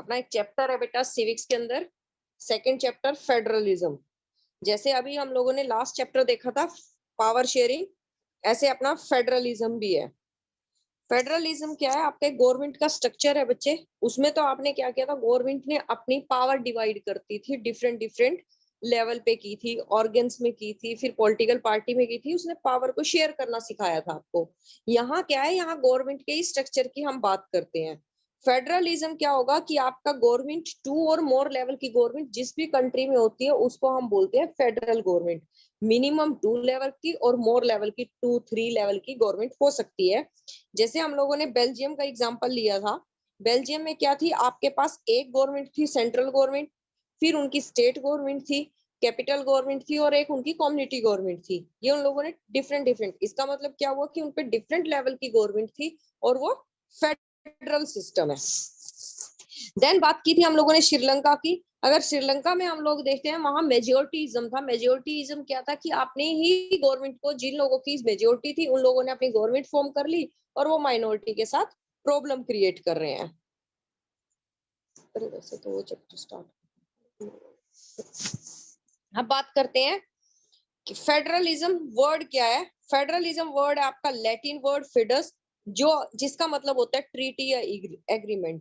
अपना एक चैप्टर है बेटा सिविक्स के अंदर, सेकंड चैप्टर फेडरलिज्म। जैसे अभी हम लोगों ने लास्ट चैप्टर देखा था पावर शेयरिंग, ऐसे अपना फेडरलिज्म भी है। फेडरलिज्म क्या है? आपका गवर्नमेंट का स्ट्रक्चर है बच्चे। उसमें तो आपने क्या किया था, गवर्नमेंट ने अपनी पावर डिवाइड करती थी, डिफरेंट डिफरेंट लेवल पे की थी, ऑर्गन्स में की थी, फिर पॉलिटिकल पार्टी में की थी। उसने पावर को शेयर करना सिखाया था आपको। यहाँ क्या है, यहाँ गवर्नमेंट के ही स्ट्रक्चर की हम बात करते हैं। फेडरलिज्म क्या होगा कि आपका गवर्नमेंट 2 और मोर लेवल की गवर्नमेंट जिस भी कंट्री में होती है उसको हम बोलते हैं फेडरल गवर्नमेंट। मिनिमम 2 लेवल की और मोर लेवल की 2-3 लेवल की गवर्नमेंट हो सकती है। जैसे हम लोगों ने बेल्जियम का एग्जांपल लिया था। बेल्जियम में क्या थी, आपके पास एक गवर्नमेंट थी सेंट्रल गवर्नमेंट, फिर उनकी स्टेट गवर्नमेंट थी, कैपिटल गवर्नमेंट थी और एक उनकी कम्युनिटी गवर्नमेंट थी। ये उन लोगों ने डिफरेंट डिफरेंट, इसका मतलब क्या हुआ कि उनपे डिफरेंट लेवल की गवर्नमेंट थी और वो फेडरल सिस्टम है। देन बात की थी हम लोगों ने श्रीलंका की। अगर श्रीलंका में हम लोग देखते हैं, वहां मेजोरिटीज्म था। मेजोरिटीज्म क्या था कि आपने ही गवर्नमेंट को, जिन लोगों की मेजोरिटी थी उन लोगों ने अपनी गवर्नमेंट फॉर्म कर ली और वो माइनॉरिटी के साथ प्रॉब्लम क्रिएट कर रहे हैं। वैसे तो वो चैप्टर स्टार्ट। अब बात करते हैं कि फेडरलिज्म वर्ड क्या है। फेडरलिज्म वर्ड है आपका लैटिन वर्ड फिडस, जो जिसका मतलब होता है ट्रीटी या एग्रीमेंट।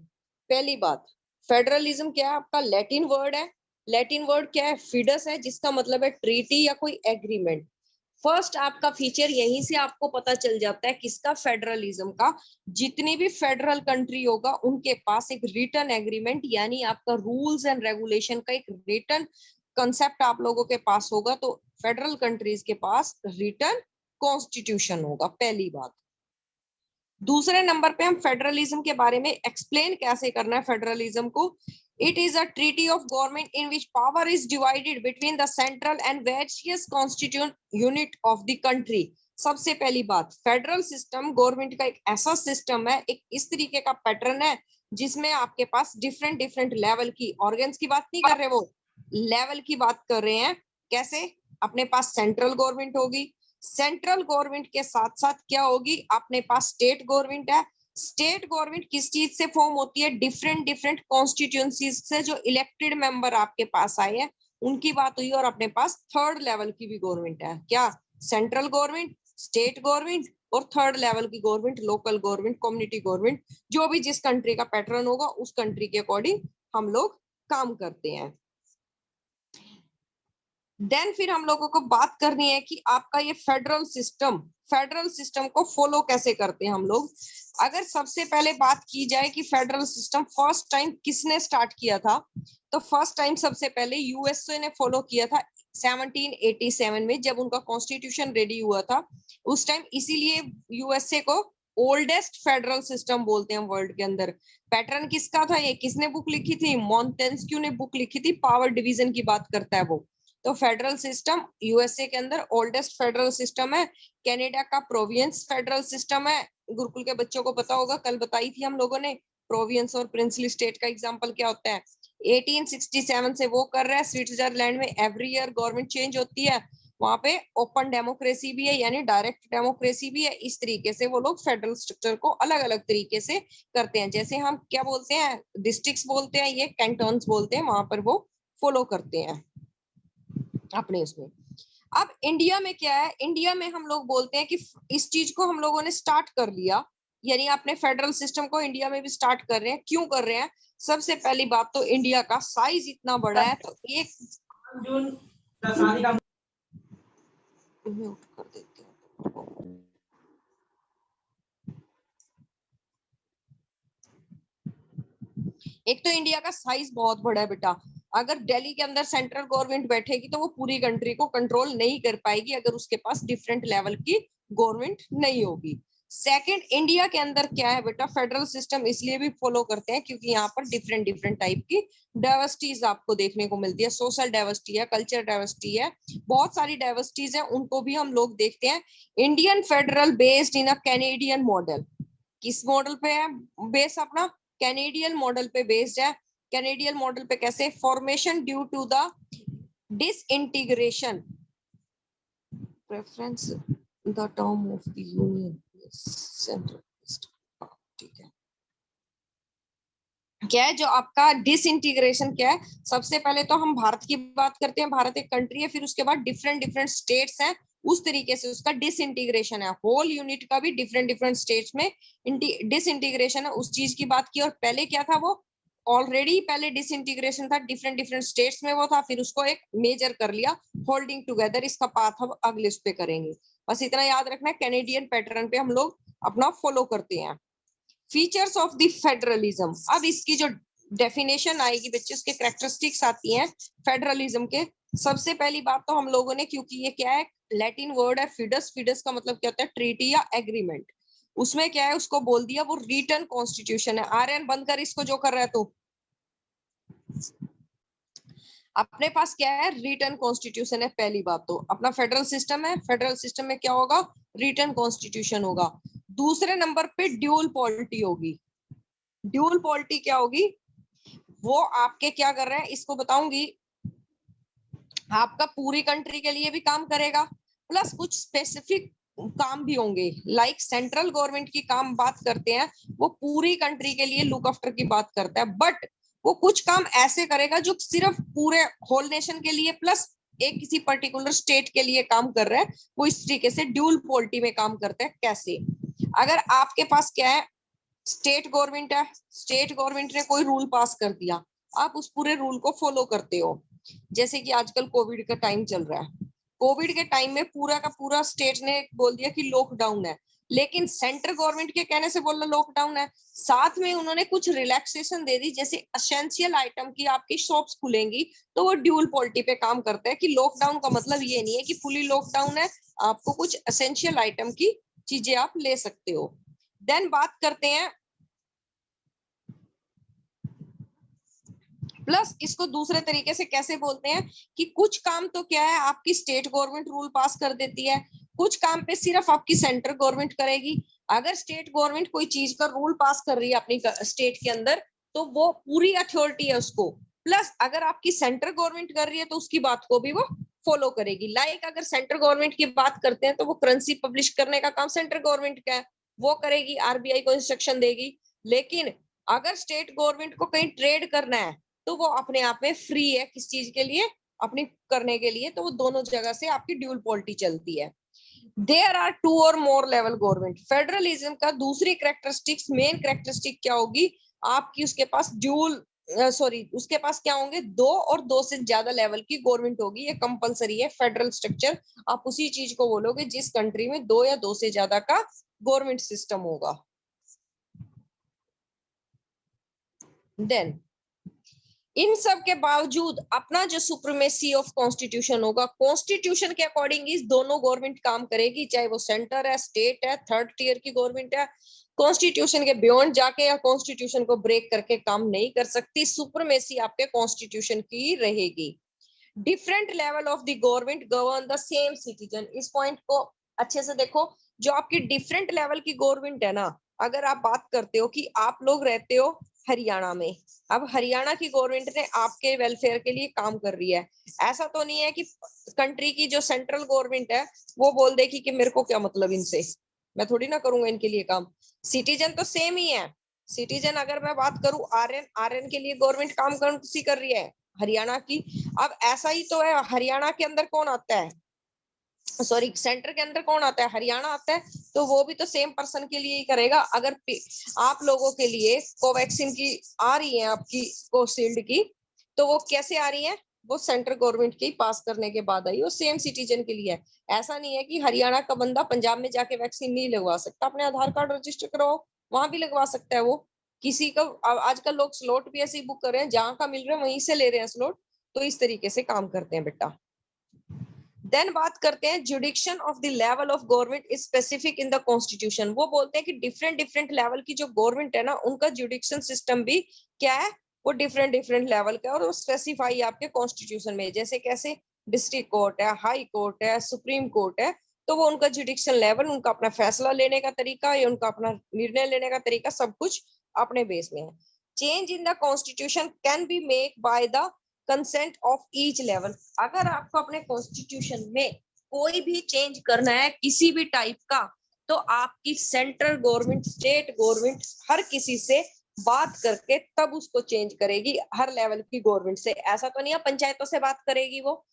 पहली बात, फेडरलिज्म क्या है? आपका लैटिन वर्ड है। लैटिन वर्ड क्या है? फिडस है, जिसका मतलब है ट्रीटी या कोई एग्रीमेंट। फर्स्ट आपका फीचर यहीं से आपको पता चल जाता है किसका, फेडरलिज्म का। जितनी भी फेडरल कंट्री होगा उनके पास एक रिटन एग्रीमेंट यानी आपका रूल्स एंड रेगुलेशन का एक रिटन कंसेप्ट आप लोगों के पास होगा। तो फेडरल कंट्रीज के पास रिटन कॉन्स्टिट्यूशन होगा, पहली बात। दूसरे नंबर पे हम फेडरलिज्म के बारे में एक्सप्लेन कैसे करना है फेडरलिज्म को। It is a treaty of government in which power is divided between the central and various constituent unit of the country. सबसे पहली बात, फेडरल सिस्टम गवर्नमेंट का एक ऐसा सिस्टम है, एक इस तरीके का पैटर्न है जिसमें आपके पास डिफरेंट डिफरेंट लेवल की, ऑर्गन्स की बात नहीं कर रहे, वो लेवल की बात कर रहे हैं। कैसे? अपने पास सेंट्रल गवर्नमेंट होगी, सेंट्रल गवर्नमेंट के साथ साथ क्या होगी, अपने पास स्टेट गवर्नमेंट है। स्टेट गवर्नमेंट किस चीज से फॉर्म होती है? डिफरेंट डिफरेंट कॉन्स्टिट्यूएंसीज से जो इलेक्टेड मेंबर आपके पास आए हैं उनकी बात हुई। और अपने पास थर्ड लेवल की भी गवर्नमेंट है, क्या? सेंट्रल गवर्नमेंट, स्टेट गवर्नमेंट और थर्ड लेवल की government, local government, community government. जो भी जिस कंट्री का पैटर्न होगा उस कंट्री के अकॉर्डिंग हम लोग काम करते हैं। देन फिर हम लोगों को बात करनी है कि आपका ये फेडरल सिस्टम को फॉलो कैसे करते हैं हम लोग। अगर सबसे पहले बात की जाए कि फेडरल सिस्टम फर्स्ट टाइम किसने स्टार्ट किया था, तो फर्स्ट टाइम सबसे पहले यूएसए ने फॉलो किया था 1787 में, जब उनका कॉन्स्टिट्यूशन रेडी हुआ था उस टाइम। इसीलिए यूएसए को ओल्डेस्ट फेडरल सिस्टम बोलते हैं वर्ल्ड के अंदर। पैटर्न किसका था ये? किसने बुक लिखी थी? मॉन्टेस्क्यू ने बुक लिखी थी, पावर डिवीजन की बात करता है वो। तो फेडरल सिस्टम यूएसए के अंदर ओल्डेस्ट फेडरल सिस्टम है। कनाडा का प्रोविंस फेडरल सिस्टम है। गुरुकुल के बच्चों को पता होगा, कल बताई थी हम लोगों ने। प्रोविंस और प्रिंसली स्टेट का एग्जांपल क्या होता है? 1867 से वो कर रहा है। स्विट्जरलैंड में एवरी ईयर गवर्नमेंट चेंज होती है, वहां पे ओपन डेमोक्रेसी भी है यानी डायरेक्ट डेमोक्रेसी भी है। इस तरीके से वो लोग फेडरल स्ट्रक्चर को अलग अलग तरीके से करते हैं। जैसे हम क्या बोलते हैं, डिस्ट्रिक्ट्स बोलते हैं, ये कैंटन्स बोलते हैं, वहां पर वो फॉलो करते हैं अपने उसमें। अब इंडिया में क्या है, इंडिया में हम लोग बोलते हैं कि इस चीज को हम लोगों ने स्टार्ट कर लिया, यानी अपने फेडरल सिस्टम को इंडिया में भी स्टार्ट कर रहे हैं। क्यों कर रहे हैं? सबसे पहली बात तो इंडिया का साइज इतना बड़ा है, तो एक म्यूट कर देते हैं। एक तो इंडिया का साइज बहुत बड़ा है बेटा। अगर दिल्ली के अंदर सेंट्रल गवर्नमेंट बैठेगी तो वो पूरी कंट्री को कंट्रोल नहीं कर पाएगी अगर उसके पास डिफरेंट लेवल की गवर्नमेंट नहीं होगी। सेकंड, इंडिया के अंदर क्या है बेटा, फेडरल सिस्टम इसलिए भी फॉलो करते हैं क्योंकि यहाँ पर डिफरेंट डिफरेंट टाइप की डाइवर्सिटीज आपको देखने को मिलती है। सोशल डाइवर्सिटी है, कल्चर डाइवर्सिटी है, बहुत सारी डाइवर्सिटीज है, उनको भी हम लोग देखते हैं। Indian federal based in a Canadian model. किस मॉडल पे है बेस? अपना कैनेडियन मॉडल पे बेस्ड है। कैनेडियन मॉडल पे कैसे? Formation due to the disintegration preference the term of the union central. ठीक है, क्या है जो आपका डिसइंटीग्रेशन क्या है, सबसे पहले तो हम भारत की बात करते हैं, भारत एक कंट्री है, फिर उसके बाद डिफरेंट डिफरेंट स्टेट्स हैं, उस तरीके से उसका डिसइंटीग्रेशन है। होल यूनिट का भी डिफरेंट डिफरेंट स्टेट्स में डिसइंटीग्रेशन है, उस चीज की बात की। और पहले क्या था, वो ऑलरेडी पहले डिसइंटीग्रेशन था, डिफरेंट डिफरेंट स्टेट्स में वो था, फिर उसको एक मेजर कर लिया होल्डिंग टुगेदर। इसका पाथ हम अगले उस पे करेंगे, बस इतना याद रखना है, कैनेडियन पैटर्न पे हम लोग अपना फॉलो करते हैं। फीचर्स ऑफ द फेडरलिज्म, अब इसकी जो डेफिनेशन आएगी बच्चे, उसके कैरेक्टरिस्टिक्स आती हैं फेडरलिज्म के। सबसे पहली बात तो हम लोगों ने, क्योंकि ये क्या है, लैटिन वर्ड है फिडस, फिडस का मतलब क्या होता है, ट्रीटी या एग्रीमेंट। उसमें क्या है, उसको बोल दिया वो रिटन कॉन्स्टिट्यूशन है। आर्यन बंद कर इसको, जो कर रहा है तो अपने पास क्या है, रिटन कॉन्स्टिट्यूशन है। पहली बात तो अपना फेडरल सिस्टम है, फेडरल सिस्टम में क्या होगा, रिटन कॉन्स्टिट्यूशन होगा। दूसरे नंबर पे ड्यूल पॉलिटी होगी। ड्यूल पॉलिटी क्या होगी, वो आपके क्या कर रहे हैं इसको बताऊंगी, आपका पूरी कंट्री के लिए भी काम करेगा, प्लस कुछ स्पेसिफिक काम भी होंगे। लाइक सेंट्रल गवर्नमेंट की काम बात करते हैं, वो पूरी कंट्री के लिए लुक आफ्टर की बात करता है, बट वो कुछ काम ऐसे करेगा जो सिर्फ पूरे होल नेशन के लिए प्लस एक किसी पर्टिकुलर स्टेट के लिए काम कर रहा है, वो इस तरीके से ड्यूल पॉलिटी में काम करता है। कैसे, अगर आपके पास क्या है, स्टेट गवर्नमेंट है, स्टेट गवर्नमेंट ने कोई रूल पास कर दिया, आप उस पूरे रूल को फॉलो करते हो। जैसे कि आजकल कोविड का टाइम चल रहा है, कोविड के टाइम में पूरा का पूरा स्टेट ने बोल दिया कि लॉकडाउन है, लेकिन सेंट्रल गवर्नमेंट के कहने से बोला लॉकडाउन है, साथ में उन्होंने कुछ रिलैक्सेशन दे दी, जैसे एसेंशियल आइटम की आपकी शॉप्स खुलेंगी, तो वो ड्यूल पॉलिटी पे काम करता है कि लॉकडाउन का मतलब ये नहीं है कि फुली लॉकडाउन है, आपको कुछ एसेंशियल आइटम की चीजें आप ले सकते हो। देन बात करते हैं, प्लस इसको दूसरे तरीके से कैसे बोलते हैं कि कुछ काम तो क्या है आपकी स्टेट गवर्नमेंट रूल पास कर देती है, कुछ काम पे सिर्फ आपकी सेंट्रल गवर्नमेंट करेगी। अगर स्टेट गवर्नमेंट कोई चीज का रूल पास कर रही है अपनी स्टेट के अंदर, तो वो पूरी अथॉरिटी है उसको, प्लस अगर आपकी सेंट्रल गवर्नमेंट कर रही है तो उसकी बात को भी वो फॉलो करेगी। लाइक अगर सेंट्रल गवर्नमेंट की बात करते हैं तो वो करेंसी पब्लिश करने का काम सेंट्रल गवर्नमेंट का है, वो करेगी, आरबीआई को इंस्ट्रक्शन देगी। लेकिन अगर स्टेट गवर्नमेंट को कहीं ट्रेड करना है, तो वो अपने आप में फ्री है किस चीज के लिए, अपनी करने के लिए, तो वो दोनों जगह से आपकी ड्यूल पॉलिटी चलती है। देयर आर टू और मोर लेवल गवर्नमेंट, फेडरलिज्म का दूसरी कैरेक्टरिस्टिक्स, मेन कैरेक्टरिस्टिक क्या होगी आपकी, उसके पास ड्यूल सॉरी उसके पास क्या होंगे, दो और दो से ज्यादा लेवल की गवर्नमेंट होगी, ये कंपलसरी है फेडरल स्ट्रक्चर। आप उसी चीज को बोलोगे जिस कंट्री में दो या दो से ज्यादा का गवर्नमेंट सिस्टम होगा। देन इन सब के बावजूद अपना जो सुप्रीमेसी ऑफ कॉन्स्टिट्यूशन होगा, कॉन्स्टिट्यूशन के अकॉर्डिंग इस दोनों गवर्नमेंट काम करेगी, चाहे वो सेंटर है, स्टेट है, थर्ड टीयर की गवर्नमेंट है। कॉन्स्टिट्यूशन के बियॉन्ड जाके या कॉन्स्टिट्यूशन को ब्रेक करके काम नहीं कर सकती, सुप्रीमेसी आपके कॉन्स्टिट्यूशन की रहेगी। Different level of the government govern the same citizen, इस पॉइंट को अच्छे से देखो। जो आपकी डिफरेंट लेवल की गवर्नमेंट है ना, अगर आप बात करते हो कि आप लोग रहते हो हरियाणा में, अब हरियाणा की गवर्नमेंट ने आपके वेलफेयर के लिए काम कर रही है, ऐसा तो नहीं है कि कंट्री की जो सेंट्रल गवर्नमेंट है वो बोल देगी कि मेरे को क्या मतलब इनसे, मैं थोड़ी ना करूंगा इनके लिए काम। सिटीजन तो सेम ही है। सिटीजन अगर मैं बात करूं, आर्यन, आर्यन के लिए गवर्नमेंट काम कौन सी कर रही है, हरियाणा की। अब ऐसा ही तो है, हरियाणा के अंदर कौन आता है, सॉरी सेंटर के अंदर कौन आता है, हरियाणा आता है, तो वो भी तो सेम पर्सन के लिए ही करेगा। अगर आप लोगों के लिए कोवैक्सीन की आ रही है, आपकी कोशील्ड की, तो वो कैसे आ रही है, वो सेंट्रल गवर्नमेंट की पास करने के बाद आई, वो सेम सिटीजन के लिए है। ऐसा नहीं है कि हरियाणा का बंदा पंजाब में जाके वैक्सीन नहीं लगवा सकता, अपने आधार कार्ड रजिस्टर कराओ, वहां भी लगवा सकता है वो। किसी का आजकल लोग स्लॉट भी ऐसे ही बुक कर रहे हैं, जहां का मिल रहा है वहीं से ले रहे हैं स्लॉट, तो इस तरीके से काम करते हैं बेटा। देन बात करते हैं जुडिक्शन of the level of government is specific in the constitution, वो बोलते हैं कि डिफरेंट डिफरेंट लेवल की जो गवर्नमेंट है ना, उनका जुडिक्शन सिस्टम भी क्या है, वो डिफरेंट डिफरेंट लेवल का, और वो स्पेसिफाई आपके कॉन्स्टिट्यूशन में, जैसे कैसे डिस्ट्रिक्ट कोर्ट है, हाई कोर्ट है, सुप्रीम कोर्ट है, तो वो उनका जुडिक्शन लेवल, उनका अपना फैसला लेने का तरीका या उनका अपना निर्णय लेने का तरीका, सब कुछ अपने बेस में है। Change in the constitution can be make by the consent of each level, अगर आपको अपने कॉन्स्टिट्यूशन में कोई भी चेंज करना है किसी भी टाइप का, तो आपकी सेंट्रल गवर्नमेंट, स्टेट गवर्नमेंट, हर किसी से बात करके तब उसको चेंज करेगी हर लेवल की गवर्नमेंट से। ऐसा तो नहीं है पंचायतों से बात करेगी वो,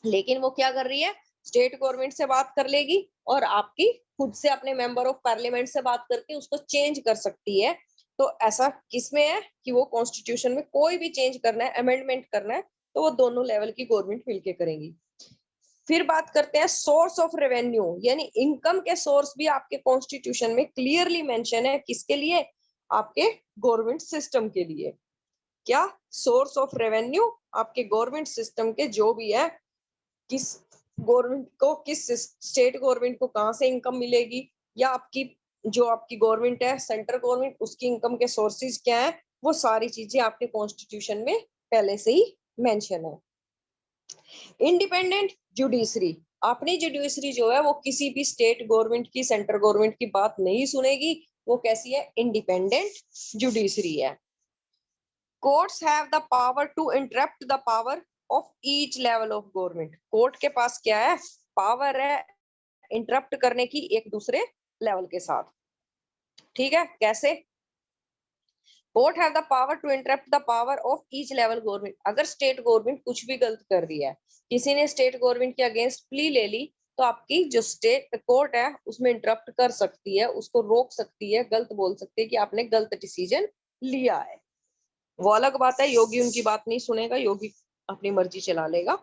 लेकिन वो क्या कर रही है, स्टेट गवर्नमेंट से बात कर लेगी और आपकी खुद से अपने मेंबर ऑफ पार्लियामेंट से बात करके उसको चेंज कर सकती है। तो ऐसा किसमें है कि वो कॉन्स्टिट्यूशन में कोई भी चेंज करना है, अमेंडमेंट करना है, तो वो दोनों लेवल की गवर्नमेंट मिलके करेंगी। फिर बात करते हैं सोर्स ऑफ रेवेन्यू, यानी इनकम के सोर्स भी आपके कॉन्स्टिट्यूशन में क्लियरली मेंशन है। किसके लिए? आपके गवर्नमेंट सिस्टम के लिए। क्या? सोर्स ऑफ रेवेन्यू आपके गवर्नमेंट सिस्टम के जो भी है, किस गवर्नमेंट को, किस स्टेट गवर्नमेंट को कहां से इनकम मिलेगी, या आपकी जो आपकी गवर्नमेंट है सेंट्रल गवर्नमेंट, उसकी इनकम के सोर्सेज क्या है, वो सारी चीजें आपके कॉन्स्टिट्यूशन में पहले से ही मेंशन है। इंडिपेंडेंट जुडिशरी, अपनी जुडिशरी जो है वो किसी भी स्टेट गवर्नमेंट की, सेंट्रल गवर्नमेंट की बात नहीं सुनेगी। वो कैसी है? इंडिपेंडेंट जुडिशरी है। Courts have the power to interrupt the power of each level of government. Court के पास क्या है? पावर है इंटरप्ट करने की एक दूसरे लेवल के साथ। ठीक है, कैसे? Court have the power to interrupt the power of each level government. अगर स्टेट गवर्नमेंट कुछ भी गलत कर रही है, किसी ने स्टेट गवर्नमेंट के अगेंस्ट प्ली ले ली, तो आपकी जो स्टेट कोर्ट है उसमें इंटरप्ट कर सकती है, उसको रोक सकती है, गलत बोल सकती है कि आपने गलत डिसीजन लिया है। वो अलग बात है, योगी उनकी बात नहीं सुनेगा, योगी अपनी मर्जी चला लेगा।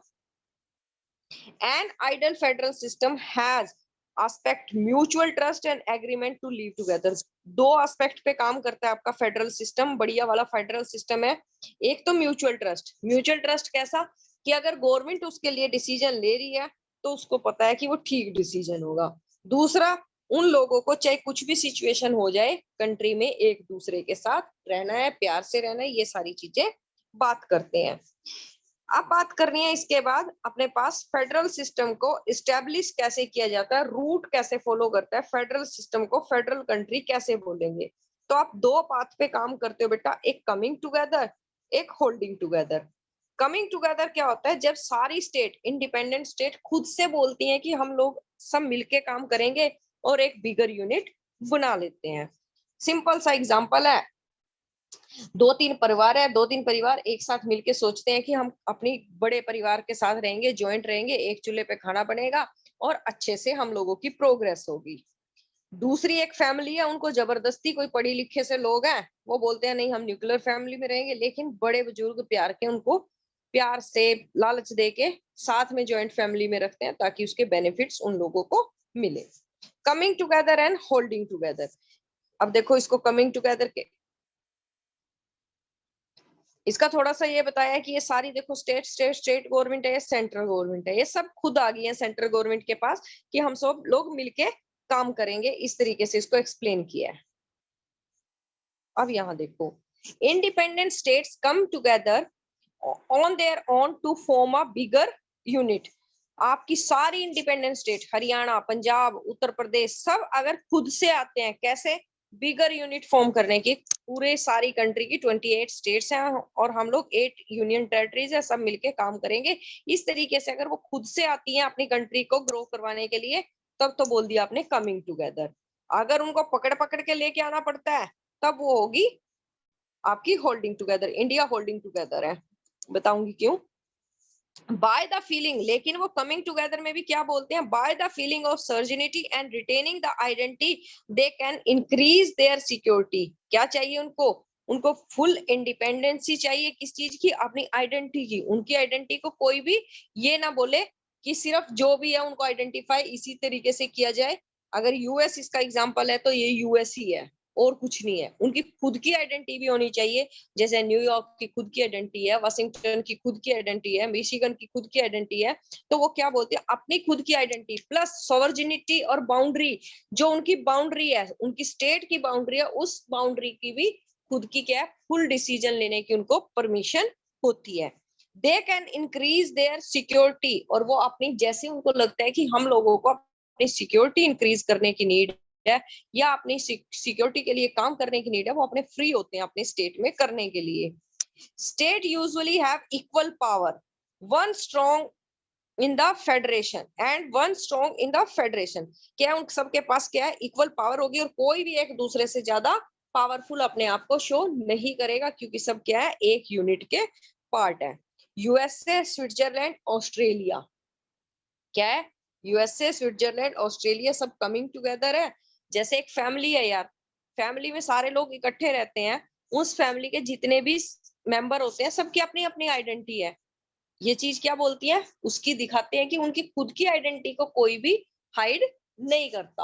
An ideal federal system has aspect mutual trust and agreement to live together। दो एस्पेक्ट पे काम करता है आपका फेडरल सिस्टम, बढ़िया वाला फेडरल सिस्टम है। एक तो म्यूचुअल ट्रस्ट। म्यूचुअल ट्रस्ट कैसा? कि अगर गवर्नमेंट उसके लिए डिसीजन ले रही है तो उसको पता है कि वो ठीक डिसीजन होगा। दूसरा, उन लोगों को चाहे कुछ भी सिचुएशन हो जाए कंट्री में, एक दूसरे के साथ रहना है, प्यार से रहना है, ये सारी चीजें बात करते हैं। अब बात करनी है इसके बाद अपने पास फेडरल सिस्टम को इस्टेब्लिश कैसे किया जाता है, रूट कैसे फॉलो करता है फेडरल सिस्टम को, फेडरल कंट्री कैसे बोलेंगे। तो आप दो पाथ पे काम करते हो बेटा, एक कमिंग टुगेदर, एक होल्डिंग टुगेदर। कमिंग टुगेदर क्या होता है? जब सारी स्टेट, इंडिपेंडेंट स्टेट खुद से बोलती हैं कि हम लोग सब मिलके काम करेंगे और एक बिगर यूनिट बना लेते हैं। सिंपल सा एग्जांपल है, दो तीन परिवार है, दो तीन परिवार एक साथ मिलके सोचते हैं कि हम अपनी बड़े परिवार के साथ रहेंगे, ज्वाइंट रहेंगे, एक चूल्हे पे खाना बनेगा और अच्छे से हम लोगों की प्रोग्रेस होगी। दूसरी एक फैमिली है, उनको जबरदस्ती कोई पढ़ी लिखे से लोग हैं, वो बोलते हैं नहीं हम न्यूक्लियर फैमिली में रहेंगे, लेकिन बड़े बुजुर्ग प्यार के उनको प्यार से लालच दे के साथ में ज्वाइंट फैमिली में रखते हैं ताकि उसके बेनिफिट्स उन लोगों को मिले। Coming together and holding together. अब देखो इसको कमिंग टुगेदर के, इसका थोड़ा सा ये बताया कि ये सारी देखो स्टेट गवर्नमेंट है, सेंट्रल गवर्नमेंट है, ये सब खुद आ गई है सेंट्रल गवर्नमेंट के पास कि हम सब लोग मिलके काम करेंगे, इस तरीके से इसको एक्सप्लेन किया है। अब यहाँ देखो, independent states come together on their own to form a bigger unit. आपकी सारी इंडिपेंडेंट स्टेट, हरियाणा, पंजाब, उत्तर प्रदेश, सब अगर खुद से आते हैं, कैसे? बिगर यूनिट फॉर्म करने की। पूरे सारी कंट्री की 28 स्टेट्स हैं और हम लोग 8 यूनियन टेरिटरीज है, सब मिलके काम करेंगे। इस तरीके से अगर वो खुद से आती हैं अपनी कंट्री को ग्रो करवाने के लिए, तब तो बोल दिया आपने कमिंग टुगेदर। अगर उनको पकड़ पकड़ के लेके आना पड़ता है, तब वो होगी आपकी holding together. India holding together है, बताऊंगी क्यों। बाय द फीलिंग, लेकिन वो कमिंग टुगेदर में भी क्या बोलते हैं? By the feeling of sovereignty and retaining the identity they can increase their security. क्या चाहिए उनको? उनको फुल इंडिपेंडेंसी चाहिए। किस चीज की? अपनी आइडेंटिटी की। उनकी आइडेंटिटी को कोई भी ये ना बोले कि सिर्फ जो भी है उनको आइडेंटिफाई इसी तरीके से किया जाए। अगर यूएस इसका एग्जाम्पल है तो ये यूएस ही है और कुछ नहीं है। उनकी खुद की आइडेंटिटी भी होनी चाहिए, जैसे न्यूयॉर्क की खुद की आइडेंटिटी है, वाशिंगटन की खुद की आइडेंटिटी है, मिशिगन की खुद की आइडेंटिटी है। तो वो क्या बोलते हैं? अपनी खुद की आइडेंटिटी प्लस सॉवर्जिनिटी और बाउंड्री। जो उनकी बाउंड्री है, उनकी स्टेट की बाउंड्री है, उस बाउंड्री की भी खुद की क्या है? फुल डिसीजन लेने की उनको परमिशन होती है। दे कैन इंक्रीज देयर सिक्योरिटी, और वो अपनी, जैसे उनको लगता है कि हम लोगों को अपनी सिक्योरिटी इंक्रीज करने की नीड है या अपनी सिक्योरिटी के लिए काम करने की नीड है, वो अपने फ्री होते हैं अपने स्टेट में करने के लिए। State usually have equal power, one strong in the federation and one strong in the federation. क्या उन सबके पास क्या है? इक्वल पावर होगी और कोई भी एक दूसरे से ज्यादा पावरफुल अपने आप को शो नहीं करेगा, क्योंकि सब क्या है, एक यूनिट के पार्ट है। यूएसए, स्विट्जरलैंड, ऑस्ट्रेलिया, क्या है, यूएसए, स्विट्जरलैंड, ऑस्ट्रेलिया सब कमिंग टुगेदर है। जैसे एक फैमिली है यार, फैमिली में सारे लोग इकट्ठे रहते हैं, उस फैमिली के जितने भी मेंबर होते हैं सबकी अपनी अपनी आइडेंटिटी है। ये चीज क्या बोलती है, उसकी दिखाते हैं कि उनकी खुद की आइडेंटिटी को कोई भी हाइड नहीं करता।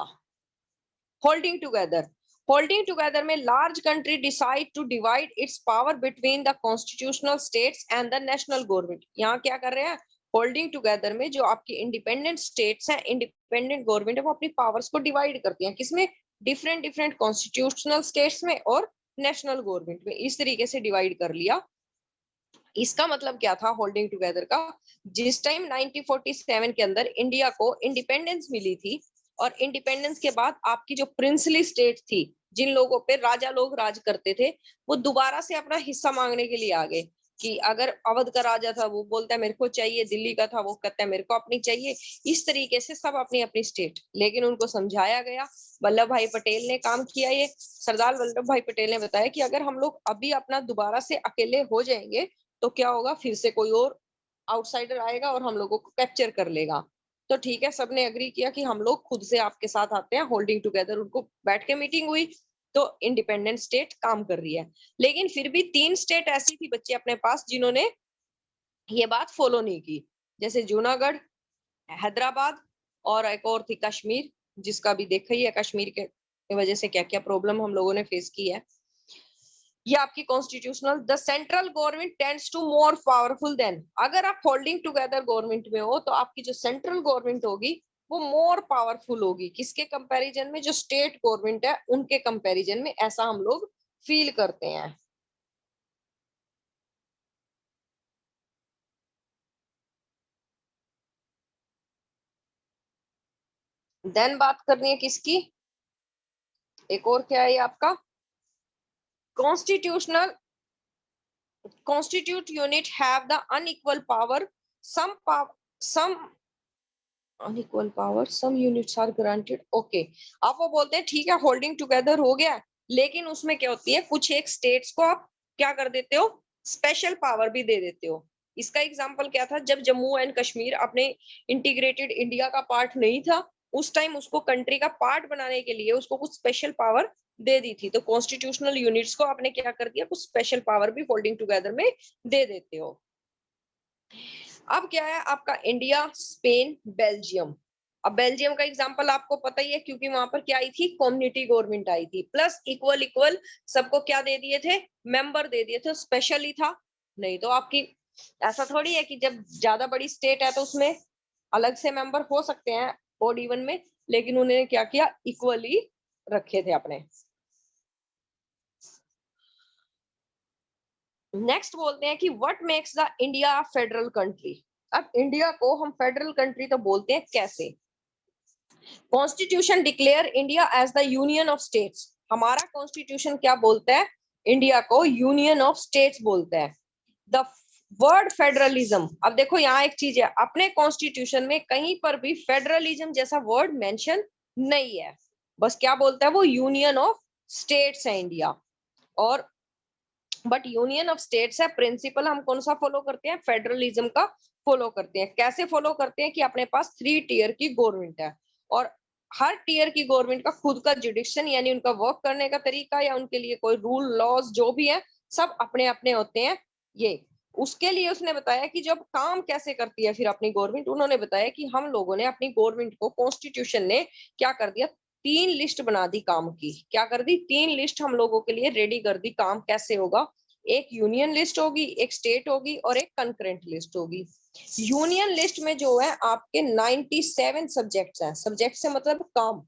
होल्डिंग टुगेदर, होल्डिंग टुगेदर में large country decide to divide its power between the constitutional states and the national government. यहाँ क्या कर रहे हैं, होल्डिंग टुगेदर में जो आपकी इंडिपेंडेंट स्टेट्स हैं, इंडिपेंडेंट गवर्नमेंट है, वो अपनी पावर्स को डिवाइड करती हैं, किसमें, डिफरेंट डिफरेंट कॉन्स्टिट्यूशनल स्टेट्स में और नेशनल गवर्नमेंट में, इस तरीके से डिवाइड कर लिया। इसका मतलब क्या था होल्डिंग टुगेदर का, जिस टाइम 1947 के अंदर इंडिया को इंडिपेंडेंस मिली थी, और इंडिपेंडेंस के बाद आपकी जो प्रिंसली स्टेट थी, जिन लोगों पे राजा लोग राज करते थे, वो दोबारा से अपना हिस्सा मांगने के लिए आ गए। कि अगर अवध का राजा था वो बोलता है मेरे को चाहिए, दिल्ली का था वो कहता है मेरे को अपनी चाहिए, इस तरीके से सब अपनी अपनी स्टेट, लेकिन उनको समझाया गया। वल्लभ भाई पटेल ने काम किया, ये सरदार वल्लभ भाई पटेल ने बताया कि अगर हम लोग अभी अपना दोबारा से अकेले हो जाएंगे तो क्या होगा, फिर से कोई और आउटसाइडर आएगा और हम लोगों को कैप्चर कर लेगा। तो ठीक है, सबने एग्री किया कि हम लोग खुद से आपके साथ आते हैं, होल्डिंग टुगेदर, उनको बैठ के मीटिंग हुई, तो इंडिपेंडेंट स्टेट काम कर रही है। लेकिन फिर भी 3 स्टेट ऐसी थी बच्चे अपने पास जिन्होंने ये बात फॉलो नहीं की, जैसे जूनागढ़, हैदराबाद, और एक और थी कश्मीर, जिसका भी देखा ही है कश्मीर के वजह से क्या क्या प्रॉब्लम हम लोगों ने फेस की है। ये आपकी constitutional, the central government tends to more powerful then, अगर आप होल्डिंग टुगेदर गवर्नमेंट में हो तो आपकी जो सेंट्रल गवर्नमेंट होगी वो मोर पावरफुल होगी, किसके कंपैरिजन में, जो स्टेट गवर्नमेंट है उनके कंपैरिजन में, ऐसा हम लोग फील करते हैं। देन बात करनी है किसकी, एक और क्या है ये आपका constitutional, constitute unit have the unequal power, some unequal power, some units are granted, okay। आप वो बोलते हैं ठीक है होल्डिंग टुगेदर हो गया, लेकिन उसमें क्या होती है, कुछ एक स्टेट्स को आप क्या कर देते हो, स्पेशल पावर भी दे देते हो। इसका एग्जांपल क्या था, जब जम्मू एंड कश्मीर अपने इंटीग्रेटेड इंडिया का पार्ट नहीं था, उस टाइम उसको कंट्री का पार्ट बनाने के लिए उसको कुछ स्पेशल पावर दे दी थी। तो कॉन्स्टिट्यूशनल यूनिट्स को आपने क्या कर दिया, कुछ स्पेशल पावर भी होल्डिंग टुगेदर में दे देते हो। अब क्या है आपका इंडिया, स्पेन, बेल्जियम। अब बेल्जियम का एग्जांपल आपको पता ही है, क्योंकि वहां पर क्या आई थी, कम्युनिटी गवर्नमेंट आई थी, प्लस इक्वल इक्वल सबको क्या दे दिए थे, मेंबर दे दिए थे, स्पेशल ही था। नहीं तो आपकी ऐसा थोड़ी है कि जब ज्यादा बड़ी स्टेट है तो उसमें अलग से मेंबर हो सकते हैं ओड इवन में, लेकिन उन्होंने क्या किया, इक्वली रखे थे अपने। नेक्स्ट बोलते हैं कि what makes the India federal country. अब इंडिया को हम फेडरल कंट्री तो बोलते हैं कैसे, constitution declare India as the union of states. हमारा कॉन्स्टिट्यूशन क्या बोलता है, इंडिया को यूनियन ऑफ स्टेट्स बोलता है। द वर्ड फेडरलिज्म, अब देखो यहाँ एक चीज है, अपने कॉन्स्टिट्यूशन में कहीं पर भी फेडरलिज्म जैसा वर्ड मेंशन नहीं है, बस क्या बोलता है वो, यूनियन ऑफ स्टेट्स है इंडिया। और बट यूनियन ऑफ स्टेट्स है, प्रिंसिपल हम कौन सा फॉलो करते हैं, फेडरलिज्म का फॉलो करते हैं। कैसे फॉलो करते हैं कि अपने पास 3 टीयर की गवर्नमेंट है, और हर टीयर की गवर्नमेंट का खुद का जुडिक्शन, यानी उनका वर्क करने का तरीका, या उनके लिए कोई रूल लॉज जो भी है सब अपने अपने होते हैं। ये उसके लिए उसने बताया कि जब काम कैसे करती है फिर अपनी गवर्नमेंट, उन्होंने बताया कि हम लोगों ने अपनी गवर्नमेंट को, कॉन्स्टिट्यूशन ने क्या कर दिया, 3 लिस्ट बना दी काम की, क्या कर दी, 3 लिस्ट हम लोगों के लिए रेडी कर दी, काम कैसे होगा। एक यूनियन लिस्ट होगी, एक स्टेट होगी, और एक कंकरेंट लिस्ट होगी। यूनियन लिस्ट में जो है आपके 97 सब्जेक्ट्स हैं, सब्जेक्ट से मतलब काम,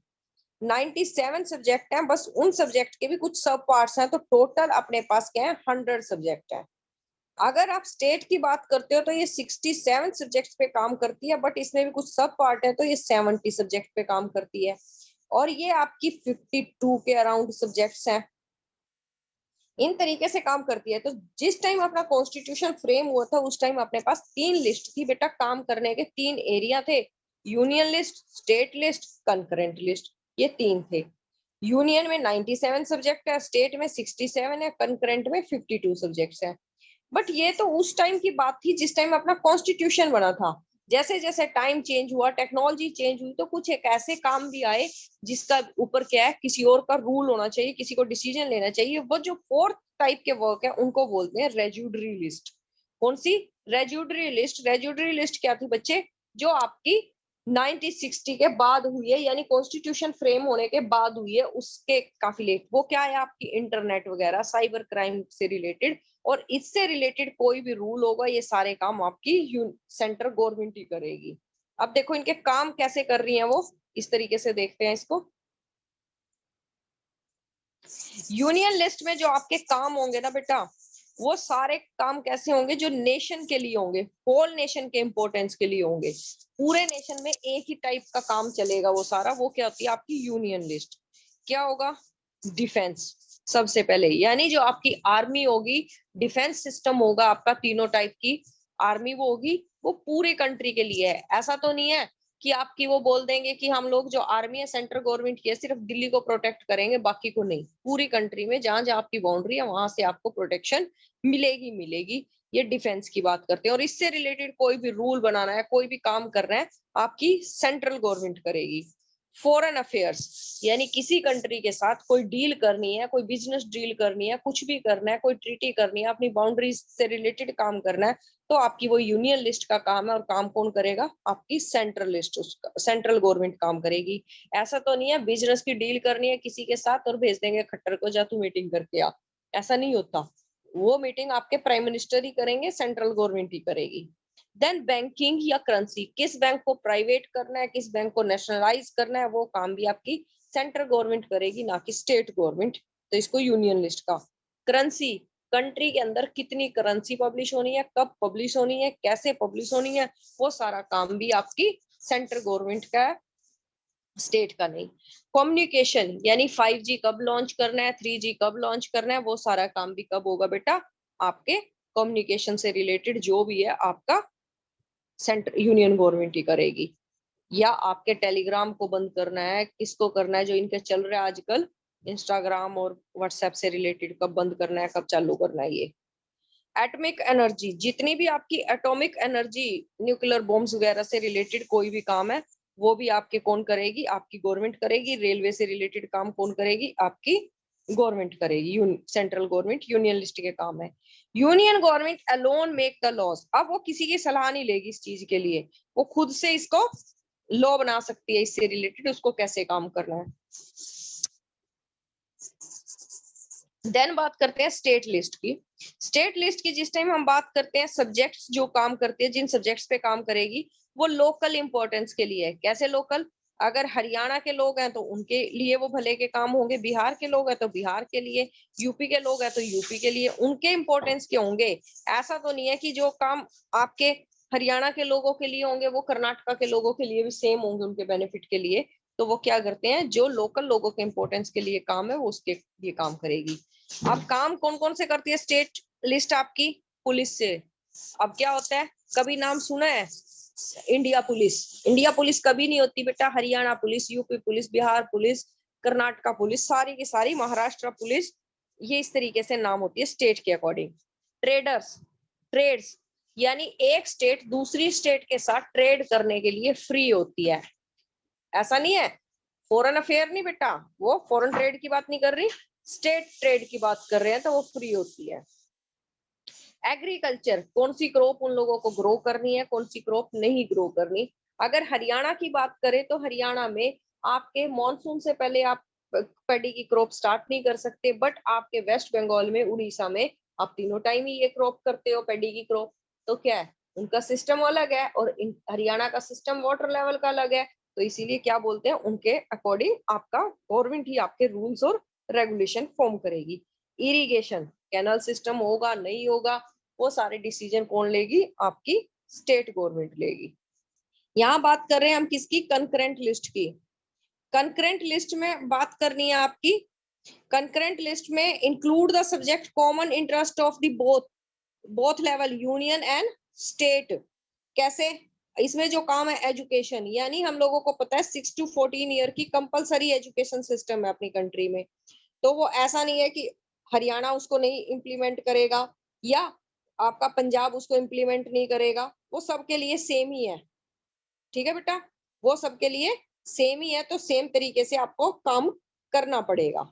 97 सब्जेक्ट हैं, बस उन सब्जेक्ट के भी कुछ सब पार्ट्स हैं, तो टोटल अपने पास क्या है, 100 सब्जेक्ट है। अगर आप स्टेट की बात करते हो तो ये 67 सब्जेक्ट पे काम करती है, बट इसमें भी कुछ सब पार्ट है, तो ये 70 सब्जेक्ट पे काम करती है। और ये आपकी 52 के अराउंड सब्जेक्ट्स हैं, इन तरीके से काम करती है। तो जिस टाइम अपना कॉन्स्टिट्यूशन फ्रेम हुआ था उस टाइम अपने पास 3 लिस्ट थी बेटा, काम करने के 3 एरिया थे, union list, state list, concurrent list, ये 3 थे। यूनियन में 97 सब्जेक्ट है, स्टेट में 67 है, कंकरेंट में 52 सब्जेक्ट्स है। बट ये तो उस टाइम की बात थी जिस टाइम अपना कॉन्स्टिट्यूशन बना था। जैसे जैसे टाइम चेंज हुआ, टेक्नोलॉजी चेंज हुई, तो कुछ एक ऐसे काम भी आए जिसका ऊपर क्या है, किसी और का रूल होना चाहिए, किसी को डिसीजन लेना चाहिए। वो जो फोर्थ टाइप के वर्क है उनको बोलते हैं रेज्यूडरी लिस्ट। कौन सी? Residuary list. रेज्यूडरी लिस्ट क्या थी बच्चे? जो आपकी 1960 के बाद हुई है, यानी कॉन्स्टिट्यूशन फ्रेम होने के बाद हुई है, उसके काफी लेट। वो क्या है? आपकी इंटरनेट वगैरह, साइबर क्राइम से रिलेटेड, और इससे रिलेटेड कोई भी रूल होगा, ये सारे काम आपकी सेंट्रल गवर्नमेंट ही करेगी। अब देखो इनके काम कैसे कर रही है वो, इस तरीके से देखते हैं इसको। यूनियन लिस्ट में जो आपके काम होंगे ना बेटा, वो सारे काम कैसे होंगे? जो नेशन के लिए होंगे, होल नेशन के इंपोर्टेंस के लिए होंगे। पूरे नेशन में एक ही टाइप का काम चलेगा वो सारा। वो क्या होती है आपकी यूनियन लिस्ट? क्या होगा? डिफेंस सबसे पहले, यानी जो आपकी आर्मी होगी, डिफेंस सिस्टम होगा आपका, तीनों टाइप की आर्मी वो होगी, वो पूरी कंट्री के लिए है। ऐसा तो नहीं है कि आपकी वो बोल देंगे कि हम लोग जो आर्मी है सेंट्रल गवर्नमेंट की है, सिर्फ दिल्ली को प्रोटेक्ट करेंगे, बाकी को नहीं। पूरी कंट्री में जहां जहां आपकी बाउंड्री है वहां से आपको प्रोटेक्शन मिलेगी मिलेगी। ये डिफेंस की बात करते हैं। और इससे रिलेटेड कोई भी रूल बनाना है, कोई भी काम करना है, आपकी सेंट्रल गवर्नमेंट करेगी। फॉरेन अफेयर्स, यानी किसी कंट्री के साथ कोई डील करनी है, कोई बिजनेस डील करनी है, कुछ भी करना है, कोई ट्रीटी करनी है, अपनी बाउंड्रीज से रिलेटेड काम करना है, तो आपकी वो यूनियन लिस्ट का काम है। और काम कौन करेगा? आपकी सेंट्रल लिस्ट, उसका सेंट्रल गवर्नमेंट काम करेगी। ऐसा तो नहीं है बिजनेस की डील करनी है किसी के साथ और भेज देंगे खट्टर को, जा तू मीटिंग करके आ। ऐसा नहीं होता। वो मीटिंग आपके प्राइम मिनिस्टर ही करेंगे, सेंट्रल गवर्नमेंट ही करेगी। देन बैंकिंग या करेंसी, किस बैंक को प्राइवेट करना है, किस बैंक को नेशनलाइज करना है, वो काम भी आपकी सेंट्रल गवर्नमेंट करेगी, ना कि स्टेट गवर्नमेंट। तो इसको यूनियन लिस्ट का। करेंसी, कंट्री के अंदर कितनी करेंसी पब्लिश होनी है, कब पब्लिश होनी है, कैसे पब्लिश होनी है, वो सारा काम भी आपकी सेंट्रल गवर्नमेंट का है, स्टेट का नहीं। कम्युनिकेशन, यानी 5G कब लॉन्च करना है, 3G कब लॉन्च करना है, वो सारा काम भी कब होगा बेटा? आपके कम्युनिकेशन से रिलेटेड जो भी है आपका सेंट्रल यूनियन गवर्नमेंट ही करेगी। या आपके टेलीग्राम को बंद करना है, किसको करना है? जो इनके चल रहा है आजकल इंस्टाग्राम और व्हाट्सएप से रिलेटेड, कब बंद करना है, कब चालू करना है? ये एटॉमिक एनर्जी, जितनी भी आपकी एटॉमिक एनर्जी, न्यूक्लियर बॉम्ब्स वगैरह से रिलेटेड कोई भी काम है, वो भी आपके कौन करेगी? आपकी गवर्नमेंट करेगी। रेलवे से रिलेटेड काम कौन करेगी? आपकी गवर्नमेंट करेगी। सेंट्रल गवर्नमेंट, यूनियन लिस्ट के काम है। Union government alone make the laws. अब वो किसी की सलाह नहीं लेगी इस चीज के लिए, वो खुद से इसको लॉ बना सकती है, इससे रिलेटेड उसको कैसे काम करना है। देन बात करते हैं स्टेट लिस्ट की। स्टेट लिस्ट की जिस टाइम हम बात करते हैं, सब्जेक्ट्स जो काम करते हैं, जिन सब्जेक्ट्स पे काम करेगी, वो लोकल इंपॉर्टेंस के लिए है। कैसे लोकल? अगर हरियाणा के लोग हैं तो उनके लिए वो भले के काम होंगे, बिहार के लोग हैं तो बिहार के लिए, यूपी के लोग हैं तो यूपी के लिए, उनके इंपॉर्टेंस के होंगे। ऐसा तो नहीं है कि जो काम आपके हरियाणा के लोगों के लिए होंगे वो कर्नाटका के लोगों के लिए भी सेम होंगे, उनके बेनिफिट के लिए। तो वो क्या करते हैं, जो लोकल लोगों के इंपॉर्टेंस के लिए काम है वो उसके लिए काम करेगी। अब काम कौन कौन से करती है स्टेट लिस्ट आपकी? पुलिस से। अब क्या होता है, कभी नाम सुना है इंडिया पुलिस? इंडिया पुलिस कभी नहीं होती बेटा। Haryana police, UP police, Bihar police, Karnataka police, सारी की सारी, महाराष्ट्र पुलिस, ये इस तरीके से नाम होती है स्टेट के अकॉर्डिंग। ट्रेडर्स, ट्रेड्स, यानी एक स्टेट दूसरी स्टेट के साथ ट्रेड करने के लिए फ्री होती है। ऐसा नहीं है, फॉरेन अफेयर नहीं बेटा, वो फॉरेन ट्रेड की बात नहीं कर रही, स्टेट ट्रेड की बात कर रहे हैं, तो वो फ्री होती है। एग्रीकल्चर, कौन सी क्रॉप उन लोगों को ग्रो करनी है, कौन सी क्रॉप नहीं ग्रो करनी। अगर हरियाणा की बात करें तो हरियाणा में आपके मॉनसून से पहले आप पैडी की क्रॉप स्टार्ट नहीं कर सकते, बट आपके वेस्ट बंगाल में, उड़ीसा में आप तीनों टाइम ही ये क्रॉप करते हो, पैडी की क्रॉप। तो क्या है, उनका सिस्टम अलग है और हरियाणा का सिस्टम वाटर लेवल का अलग है। तो इसीलिए क्या बोलते हैं, उनके अकॉर्डिंग आपका गवर्नमेंट ही आपके रूल्स और रेगुलेशन फॉर्म करेगी। इरिगेशन, कैनल सिस्टम होगा नहीं होगा, वो सारे डिसीजन कौन लेगी? आपकी स्टेट गवर्नमेंट लेगी। यहाँ बात कर रहे हैं हम किसकी? कंकरेंट लिस्ट की। कंकरेंट लिस्ट में बात करनी है आपकी, कंकरेंट लिस्ट में include the subject common interest of the both level union and state. कैसे? इसमें जो काम है एजुकेशन, यानी हम लोगों को पता है 6 to 14 ईयर की कंपलसरी एजुकेशन सिस्टम है अपनी कंट्री में। तो वो ऐसा नहीं है कि हरियाणा उसको नहीं इम्प्लीमेंट करेगा या आपका पंजाब उसको इम्प्लीमेंट नहीं करेगा, वो सबके लिए सेम ही है। ठीक है बेटा, वो सबके लिए सेम ही है, तो सेम तरीके से आपको काम करना पड़ेगा।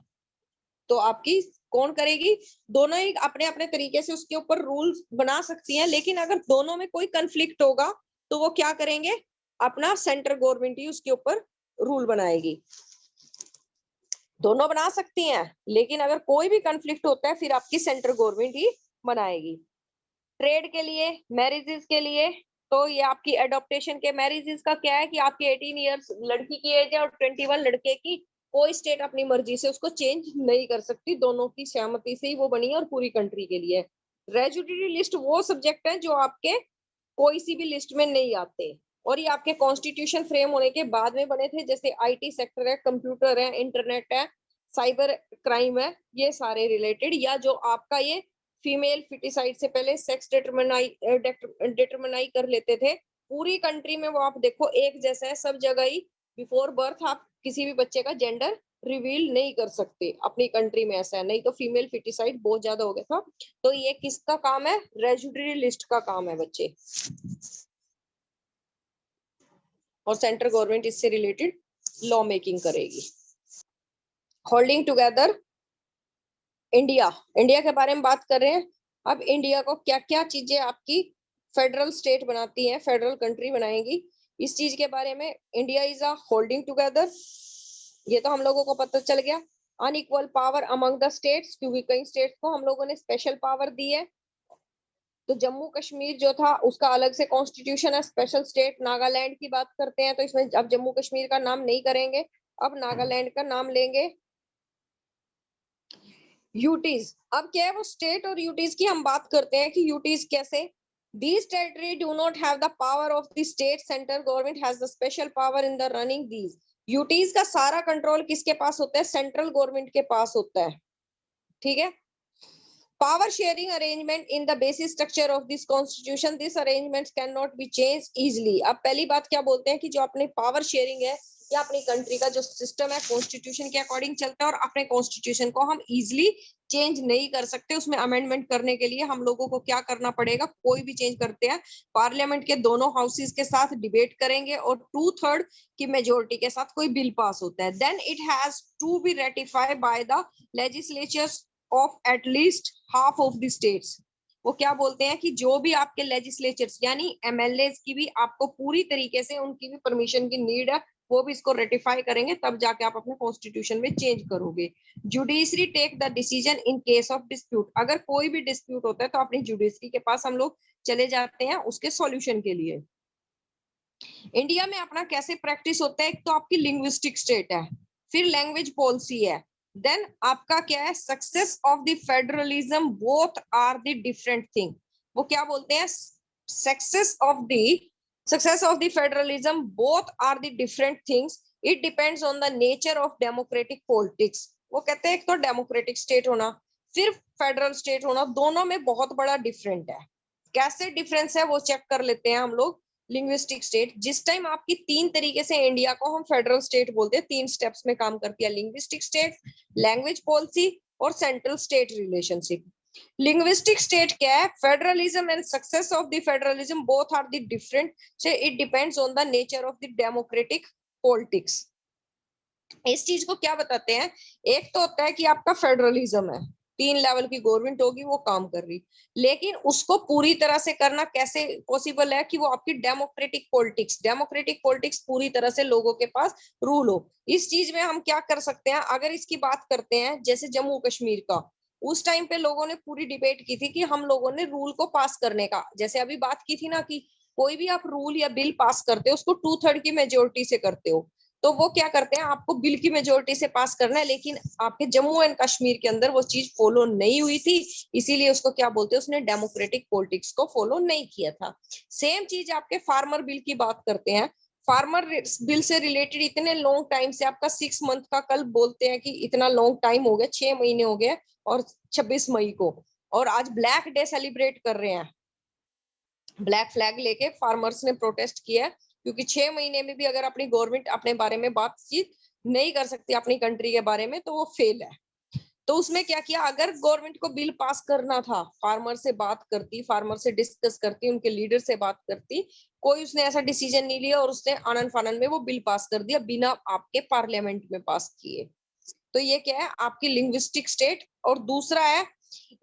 तो आपकी कौन करेगी, दोनों ही अपने अपने तरीके से उसके ऊपर रूल्स बना सकती हैं, लेकिन अगर दोनों में कोई कंफ्लिक्ट होगा तो वो क्या करेंगे, अपना सेंट्रल गवर्नमेंट ही उसके ऊपर रूल बनाएगी। दोनों बना सकती हैं, लेकिन अगर कोई भी कंफ्लिक्ट होता है फिर आपकी सेंट्रल गवर्नमेंट ही बनाएगी। ट्रेड के लिए, मैरिजेस के लिए, तो ये आपकी एडॉप्टेशन के मैरिजेस का क्या है कि आपकी 18 इयर्स लड़की की एज है और 21 लड़के की, कोई स्टेट अपनी मर्जी से उसको चेंज नहीं कर सकती, दोनों की सहमति से ही वो बनी है और पूरी कंट्री के लिए। रेजिड्यूरी लिस्ट वो सब्जेक्ट है जो आपके कोई सी भी लिस्ट में नहीं आते, और ये आपके कॉन्स्टिट्यूशन फ्रेम होने के बाद में बने थे, जैसे आईटी सेक्टर है, कंप्यूटर है, इंटरनेट है, साइबर क्राइम है, ये सारे रिलेटेड, या जो आपका ये फीमेल फिटिसाइड से पहले सेक्स डिटरमिनाई कर लेते थे, पूरी कंट्री में वो आप देखो एक जैसा है, सब जगह ही बिफोर बर्थ आप किसी भी बच्चे का जेंडर रिवील नहीं कर सकते, अपनी कंट्री में ऐसा है, नहीं तो फीमेल फिटिसाइड बहुत ज्यादा हो गया था। तो ये किसका काम है, रेजिड्यूरी लिस्ट का काम है बच्चे, और सेंट्रल गवर्नमेंट इससे रिलेटेड लॉ मेकिंग करेगी। होल्डिंग टुगेदर इंडिया, इंडिया के बारे में बात कर रहे हैं। अब इंडिया को क्या क्या चीजें आपकी फेडरल स्टेट बनाती हैं, फेडरल कंट्री बनाएंगी, इस चीज के बारे में। India is a holding together, ये तो हम लोगों को पता चल गया। Unequal power among the states, क्योंकि कई स्टेट्स को हम लोगों ने स्पेशल पावर दी है। तो जम्मू कश्मीर जो था उसका अलग से कॉन्स्टिट्यूशन है, स्पेशल स्टेट। नागालैंड की बात करते हैं तो इसमें अब जम्मू कश्मीर का नाम नहीं करेंगे, अब नागालैंड का नाम लेंगे। यूटीज, अब क्या है वो स्टेट और यूटीज की हम बात करते हैं कि यूटीज कैसे, these territory do not have the power of the state, central government has the special power in the running these। UTs का सारा कंट्रोल किसके पास होता है, सेंट्रल गवर्नमेंट के पास होता है। ठीक है, power sharing arrangement in the basic structure of this constitution, this arrangements cannot be changed easily। अब पहली बात क्या बोलते हैं कि जो अपनी पावर शेयरिंग है या अपनी कंट्री का जो सिस्टम है कॉन्स्टिट्यूशन के अकॉर्डिंग चलता है, और अपने कॉन्स्टिट्यूशन को हम इजिली चेंज नहीं कर सकते, उसमें अमेंडमेंट करने के लिए हम लोगों को क्या करना पड़ेगा, कोई भी चेंज करते हैं पार्लियामेंट के दोनों हाउसेस के साथ डिबेट करेंगे और 2/3 की मेजोरिटी के साथ कोई बिल पास होता है, then it has to be ratified by the legislatures of at least half of the states. वो क्या बोलते हैं कि जो भी आपके लेजिस्लेचर्स यानी एमएलए की भी आपको पूरी तरीके से उनकी भी परमिशन की नीड है, वो भी इसको रेटिफाई करेंगे, तब जाके आप अपने कॉन्स्टिट्यूशन में चेंज करोगे। Judiciary take the decision in case of dispute, अगर कोई भी डिस्प्यूट होता है तो अपनी जुडिशरी के पास हम लोग चले जाते हैं उसके सॉल्यूशन के लिए। इंडिया में अपना कैसे प्रैक्टिस होता है, एक तो आपकी लिंग्विस्टिक स्टेट है, फिर लैंग्वेज पॉलिसी है, देन आपका क्या है success of the federalism, both are the different thing. वो क्या बोलते हैं, success of the federalism both are the different things, it depends on the nature of democratic politics. वो कहते हैं एक तो डेमोक्रेटिक स्टेट होना, फिर फेडरल स्टेट होना, दोनों में बहुत बड़ा डिफरेंट है। कैसे डिफरेंस है वो चेक कर लेते हैं हम लोग। लिंग्विस्टिक स्टेट, जिस टाइम आपकी तीन तरीके से इंडिया को हम फेडरल स्टेट बोलते हैं, तीन स्टेप्स में काम करती है, लिंग्विस्टिक स्टेट, लैंग्वेज पॉलिसी और central state relationship. Linguistic state क्या है, federalism and success of the federalism both are the different, so it depends on the nature of the democratic politics. इस चीज को क्या बताते हैं, एक तो होता है कि आपका फेडरलिज्म है, 3 लेवल की गवर्नमेंट होगी वो काम कर रही, लेकिन उसको पूरी तरह से करना कैसे पॉसिबल है कि वो आपकी डेमोक्रेटिक पॉलिटिक्स पूरी तरह से लोगों के पास रूल हो। इस चीज में हम क्या कर सकते हैं, अगर इसकी बात करते हैं जैसे जम्मू कश्मीर का, उस टाइम पे लोगों ने पूरी डिबेट की थी कि हम लोगों ने रूल को पास करने का, जैसे अभी बात की थी ना कि कोई भी आप रूल या बिल पास करते हो उसको 2/3 की मेजोरिटी से करते हो, तो वो क्या करते हैं आपको बिल की मेजोरिटी से पास करना है, लेकिन आपके जम्मू एंड कश्मीर के अंदर वो चीज फॉलो नहीं हुई थी, इसीलिए उसको क्या बोलते हैं, उसने डेमोक्रेटिक पॉलिटिक्स को फॉलो नहीं किया था। सेम चीज आपके फार्मर बिल की बात करते हैं, फार्मर बिल से रिलेटेड इतने लॉन्ग टाइम से आपका 6 मंथ का, कल बोलते हैं कि इतना लॉन्ग टाइम हो गया, 6 महीने हो गए, और 26 मई को, और आज ब्लैक डे सेलिब्रेट कर रहे हैं, ब्लैक फ्लैग लेके फार्मर्स ने प्रोटेस्ट किया, क्योंकि 6 महीने में भी अगर अपनी गवर्नमेंट अपने बारे में बातचीत नहीं कर सकती अपनी कंट्री के बारे में, तो वो फेल है। तो उसमें क्या किया, अगर गवर्नमेंट को बिल पास करना था, फार्मर से बात करती, फार्मर से डिस्कस करती, उनके लीडर से बात करती, कोई उसने ऐसा डिसीजन नहीं लिया और उसने आनन फानन में वो बिल पास कर दिया बिना आपके पार्लियामेंट में पास किए। तो ये क्या है, आपकी लिंग्विस्टिक स्टेट। और दूसरा है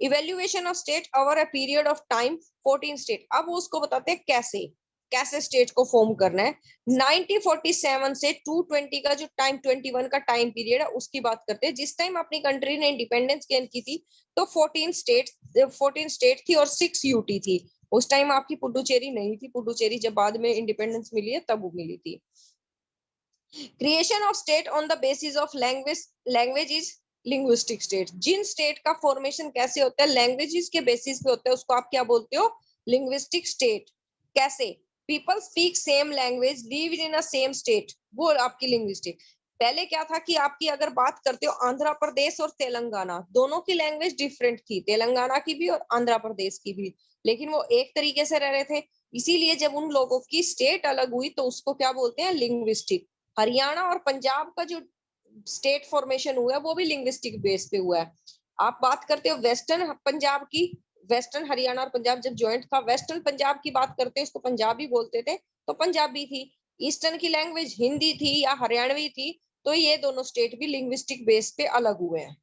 evaluation of state over a period of time 14 state. अब उसको बताते हैं कैसे कैसे स्टेट को फॉर्म करना है। 1947 से 220 का जो टाइम 21 का टाइम पीरियड है उसकी बात करते हैं। जिस टाइम अपनी कंट्री ने इंडिपेंडेंस गेन की थी तो 14 स्टेट थी और 6 यूटी थी। उस टाइम आपकी पुडुचेरी नहीं थी, पुडुचेरी जब बाद में इंडिपेंडेंस मिली है तब वो मिली थी। Creation of state on the basis of language is linguistic state. जिन स्टेट का फॉर्मेशन कैसे होता है, लैंग्वेजेस के बेसिस पे होता है, उसको आप क्या बोलते हो, लिंग्विस्टिक स्टेट। कैसे, people speak same language live in a same state, वो आपकी लिंग्विस्टिक। पहले क्या था कि आपकी अगर बात करते हो आंध्र प्रदेश और तेलंगाना, दोनों की लैंग्वेज डिफरेंट थी, तेलंगाना की भी और आंध्र प्रदेश की भी, लेकिन वो एक तरीके से रह रहे थे। इसीलिए जब उन लोगों की स्टेट अलग हुई तो उसको क्या बोलते हैं, लिंग्विस्टिक। हरियाणा और पंजाब का जो स्टेट फॉर्मेशन हुआ है वो भी लिंग्विस्टिक बेस पे हुआ है। आप बात करते हो वेस्टर्न पंजाब की, वेस्टर्न हरियाणा और पंजाब जब ज्वाइंट था, वेस्टर्न पंजाब की बात करते हैं, उसको पंजाबी बोलते थे तो पंजाबी थी। ईस्टर्न की लैंग्वेज हिंदी थी या हरियाणवी थी, तो ये दोनों स्टेट भी लिंग्विस्टिक बेस पे अलग हुए हैं।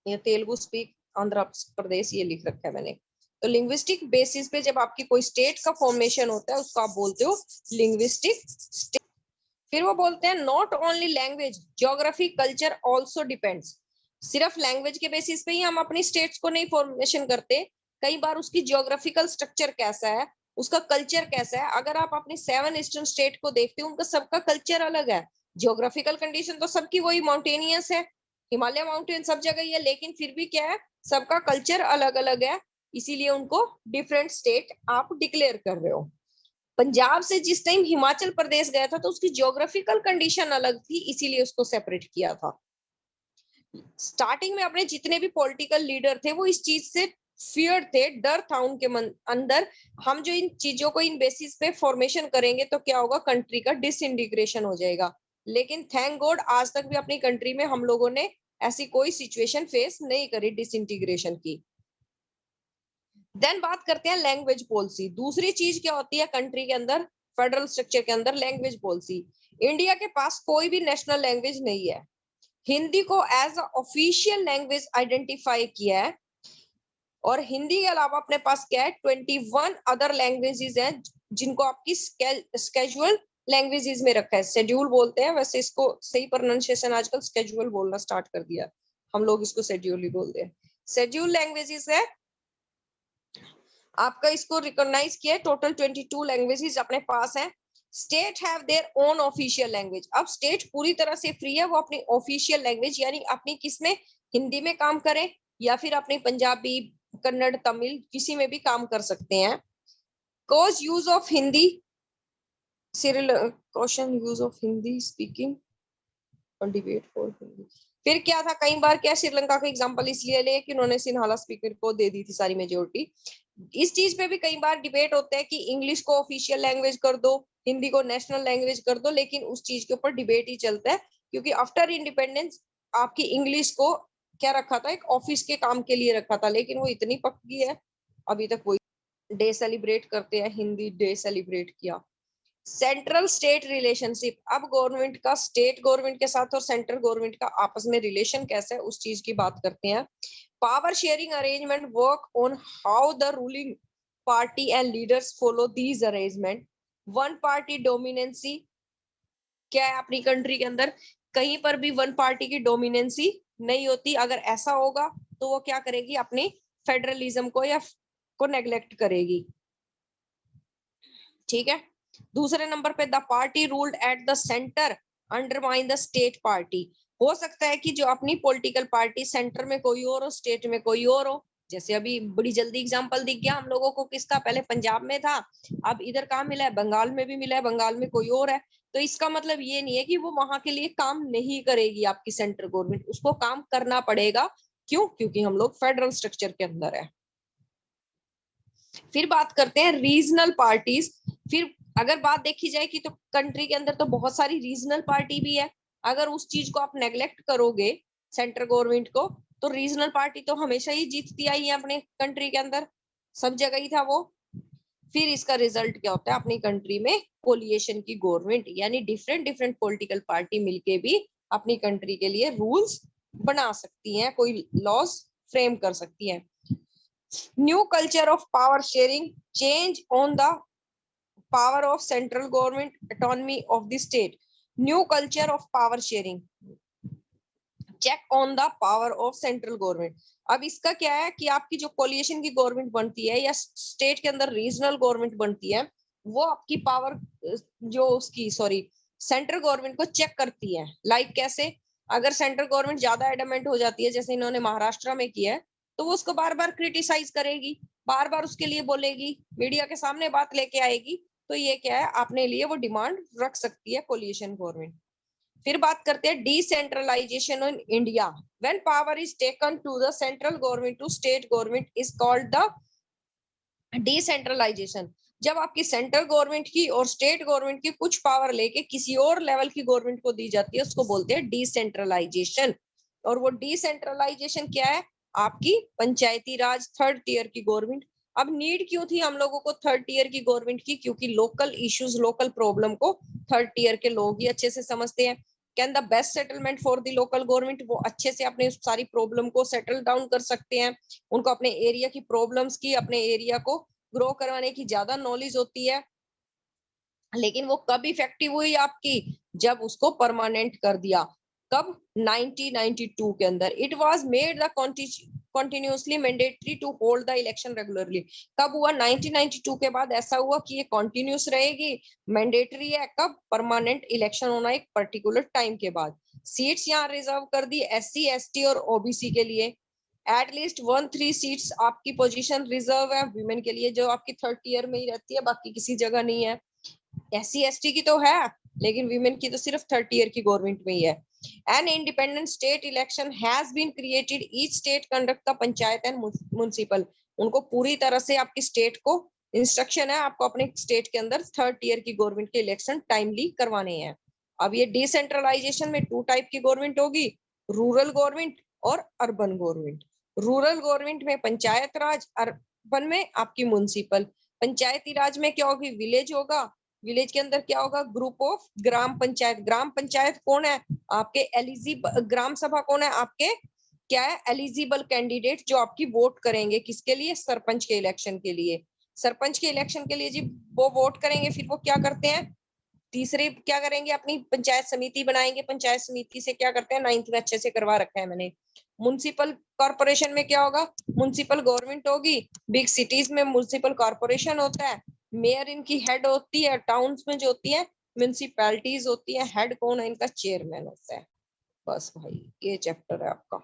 ये तेलुगु स्पीक आंध्र प्रदेश ये लिख रखा है मैंने। तो लिंग्विस्टिक बेसिस पे जब आपकी कोई स्टेट का फॉर्मेशन होता है उसको आप बोलते हो लिंग्विस्टिक स्टेट। फिर वो बोलते हैं not only language geography culture also depends. सिर्फ लैंग्वेज के बेसिस पे ही हम अपनी स्टेट्स को नहीं फॉर्मेशन करते, कई बार उसकी ज्योग्राफिकल स्ट्रक्चर कैसा है, उसका कल्चर कैसा है। अगर आप अपनी 7 ईस्टर्न स्टेट को देखते हो, उनका सबका कल्चर अलग है। ज्योग्राफिकल कंडीशन तो सबकी वही माउंटेनियस है, हिमालय माउंटेन सब जगह ही है, लेकिन फिर भी क्या है, सबका कल्चर अलग अलग है, इसीलिए उनको डिफरेंट स्टेट आप डिक्लेयर कर रहे हो। पंजाब से जिस टाइम हिमाचल प्रदेश गया था तो उसकी ज्योग्राफिकल कंडीशन अलग थी, इसीलिए उसको सेपरेट किया था। स्टार्टिंग में अपने जितने भी पॉलिटिकल लीडर थे वो इस चीज से फियर थे, डर था उनके अंदर, हम जो इन चीजों को इन बेसिस पे फॉर्मेशन करेंगे तो क्या होगा, कंट्री का डिसइंटीग्रेशन हो जाएगा। लेकिन थैंक गॉड आज तक भी अपनी कंट्री में हम लोगों ने ऐसी कोई सिचुएशन फेस नहीं करी डिसइंटीग्रेशन की। देन बात करते हैं लैंग्वेज पॉलिसी। दूसरी चीज क्या होती है कंट्री के अंदर, फेडरल स्ट्रक्चर के अंदर लैंग्वेज पॉलिसी। इंडिया के पास कोई भी नेशनल लैंग्वेज नहीं है, हिंदी को as a official language identify किया है। और हिंदी के अलावा अपने पास क्या है, 21 अदर लैंग्वेजेस हैं जिनको आपकी स्केजुअल लैंग्वेजेस में रखा है, शेड्यूल बोलते हैं, वैसे इसको सही प्रोनाउंसिएशन आजकल स्केजुअल बोलना स्टार्ट कर दिया, हम लोग इसको शेड्यूल ही बोलते हैं। शेड्यूल लैंग्वेजेस है आपका, इसको रिकॉग्नाइज किया, टोटल 22 लैंग्वेजेस अपने पास है। State have their own official language. अब स्टेट पूरी तरह से फ्री है, वो अपनी ऑफिशियल लैंग्वेज यानी अपनी किसमें, हिंदी में काम करें या फिर अपनी पंजाबी कन्नड़ तमिल किसी में भी काम कर सकते हैं। Cause use of Hindi, question use of Hindi speaking और डिबेट फॉर हिंदी। फिर क्या था, कई बार क्या श्रीलंका का एग्जांपल इसलिए ले कि उन्होंने सिन्हाला स्पीकर को दे दी थी सारी मेजोरिटी। इस चीज पे भी कई बार डिबेट होता है कि इंग्लिश को ऑफिशियल लैंग्वेज कर दो, हिंदी को नेशनल लैंग्वेज कर दो, लेकिन उस चीज के ऊपर डिबेट ही चलता है, क्योंकि आफ्टर इंडिपेंडेंस आपकी इंग्लिश को क्या रखा था, एक ऑफिस के काम के लिए रखा था, लेकिन वो इतनी पक्की है अभी तक वही डे सेलिब्रेट करते हैं, हिंदी डे सेलिब्रेट किया। सेंट्रल स्टेट रिलेशनशिप, अब गवर्नमेंट का स्टेट गवर्नमेंट के साथ और सेंट्रल गवर्नमेंट का आपस में रिलेशन कैसा है उस चीज की बात करते हैं। Power sharing arrangement work on how the ruling party and leaders follow these arrangement. One party dominancy क्या है अपनी कंट्री के अंदर, कहीं पर भी वन पार्टी की डोमिनेंसी नहीं होती। अगर ऐसा होगा तो वो क्या करेगी, अपनी फेडरलिज्म को या को नेग्लेक्ट करेगी। ठीक है, दूसरे नंबर पे the party ruled at the centre undermine the state party. हो सकता है कि जो अपनी पॉलिटिकल पार्टी सेंटर में कोई और हो, स्टेट में कोई और हो। जैसे अभी बड़ी जल्दी एग्जांपल दिख गया हम लोगों को किसका, पहले पंजाब में था, अब इधर कहाँ मिला है, बंगाल में भी मिला है, बंगाल में कोई और है। तो इसका मतलब ये नहीं है कि वो वहां के लिए काम नहीं करेगी आपकी सेंट्रल गवर्नमेंट, उसको काम करना पड़ेगा। क्यों, क्योंकि हम लोग फेडरल स्ट्रक्चर के अंदर है। फिर बात करते हैं रीजनल पार्टीज। फिर अगर बात देखी जाए कि तो कंट्री के अंदर तो बहुत सारी रीजनल पार्टी भी है, अगर उस चीज को आप नेग्लेक्ट करोगे सेंट्रल गवर्नमेंट को, तो रीजनल पार्टी तो हमेशा ही जीतती आई है अपने कंट्री के अंदर, सब जगह ही था वो। फिर इसका रिजल्ट क्या होता है अपनी कंट्री में, कोलिएशन की गवर्नमेंट, यानी डिफरेंट डिफरेंट पॉलिटिकल पार्टी मिलके भी अपनी कंट्री के लिए रूल्स बना सकती हैं, कोई लॉज फ्रेम कर सकती हैं। New culture of power sharing, change on the power of central government, autonomy of the state. New culture of power sharing, check on the power of central government. अब इसका क्या है कि आपकी जो कोलिएशन की गवर्नमेंट बनती है या स्टेट के अंदर रीजनल गवर्नमेंट बनती है, वो आपकी पावर जो उसकी सॉरी सेंट्रल गवर्नमेंट को चेक करती है। लाइक कैसे, अगर सेंट्रल गवर्नमेंट ज्यादा एडमेंट हो जाती है, जैसे इन्होंने महाराष्ट्र में किया है, तो वो उसको बार बार क्रिटिसाइज करेगी, बार बार उसके लिए बोलेगी, मीडिया के सामने बात लेके आएगी, तो ये क्या है अपने लिए वो डिमांड रख सकती है कोलिएशन गवर्नमेंट। फिर बात करते हैं decentralization in India. When power is taken to the central government to state government is called the decentralization. जब आपकी सेंट्रल गवर्नमेंट की और स्टेट गवर्नमेंट की कुछ पावर लेके किसी और लेवल की गवर्नमेंट को दी जाती है, उसको बोलते हैं डिसेंट्रलाइजेशन। और वो डिसेंट्रलाइजेशन क्या है, आपकी पंचायती राज थर्ड टीयर की गवर्नमेंट। अब नीड क्यों थी हम लोगों को थर्ड टीयर की गवर्नमेंट की, क्योंकि लोकल इश्यूज लोकल प्रॉब्लम को थर्ड टीयर के लोग ही अच्छे से समझते हैं। Can the best settlement for the local government, वो अच्छे से अपने सारी प्रॉब्लम को सेटल डाउन कर सकते हैं, उनको अपने एरिया की प्रॉब्लम्स की, अपने एरिया को ग्रो करवाने की ज्यादा नॉलेज होती है। लेकिन वो कब इफेक्टिव हुई आपकी, जब उसको परमानेंट कर दिया। कब, 1992 के अंदर। It was made the continuously mandatory to hold the election regularly. कब हुआ, 1992 के बाद ऐसा हुआ कि ये कंटिन्यूस रहेगी, मैंडेटरी है। कब, परमानेंट इलेक्शन होना एक पर्टिकुलर टाइम के बाद। सीट्स यहाँ रिजर्व कर दी SC ST और OBC के लिए। एटलीस्ट 1-3 सीट्स आपकी पोजीशन रिजर्व है विमेन के लिए, जो आपकी थर्ड ईयर में ही रहती है, बाकी किसी जगह नहीं है। SC ST की तो है, लेकिन विमेन की तो सिर्फ थर्ड ईयर की गवर्नमेंट में ही है। An independent state election has been created, each state conduct the panchayat and municipal. उनको पूरी तरह से आपकी स्टेट को इंस्ट्रक्शन है, आपको अपने स्टेट के अंदर थर्ड ईयर की गवर्नमेंट के इलेक्शन टाइमली करवाने हैं। अब ये डिसेंट्रलाइजेशन में 2 टाइप की गवर्नमेंट होगी, रूरल गवर्नमेंट और अर्बन गवर्नमेंट। रूरल गवर्नमेंट में पंचायत राज, अर्बन में आपकी म्युनिसिपल। पंचायती राज में क्या होगी, विलेज होगा, विलेज के अंदर क्या होगा, ग्रुप ऑफ ग्राम पंचायत। ग्राम पंचायत कौन है, आपके एलिजिबल, ग्राम सभा कौन है, आपके क्या है, एलिजिबल कैंडिडेट, जो आपकी वोट करेंगे किसके लिए, सरपंच के इलेक्शन के लिए। सरपंच के इलेक्शन के लिए जी वो वोट करेंगे, फिर वो क्या करते हैं, तीसरे क्या करेंगे, अपनी पंचायत समिति बनाएंगे, पंचायत समिति से क्या करते हैं, 9th में अच्छे से करवा रखा है मैंने। म्युनिसिपल कॉर्पोरेशन में क्या होगा, म्युनिसिपल गवर्नमेंट होगी, बिग सिटीज में म्युनिसिपल कॉर्पोरेशन होता है, मेयर इनकी हेड होती है, टाउन्स में जो होती है म्युनिसिपैलिटीज होती है, हेड कौन है इनका, चेयरमैन होता है। बस भाई ये चैप्टर है आपका।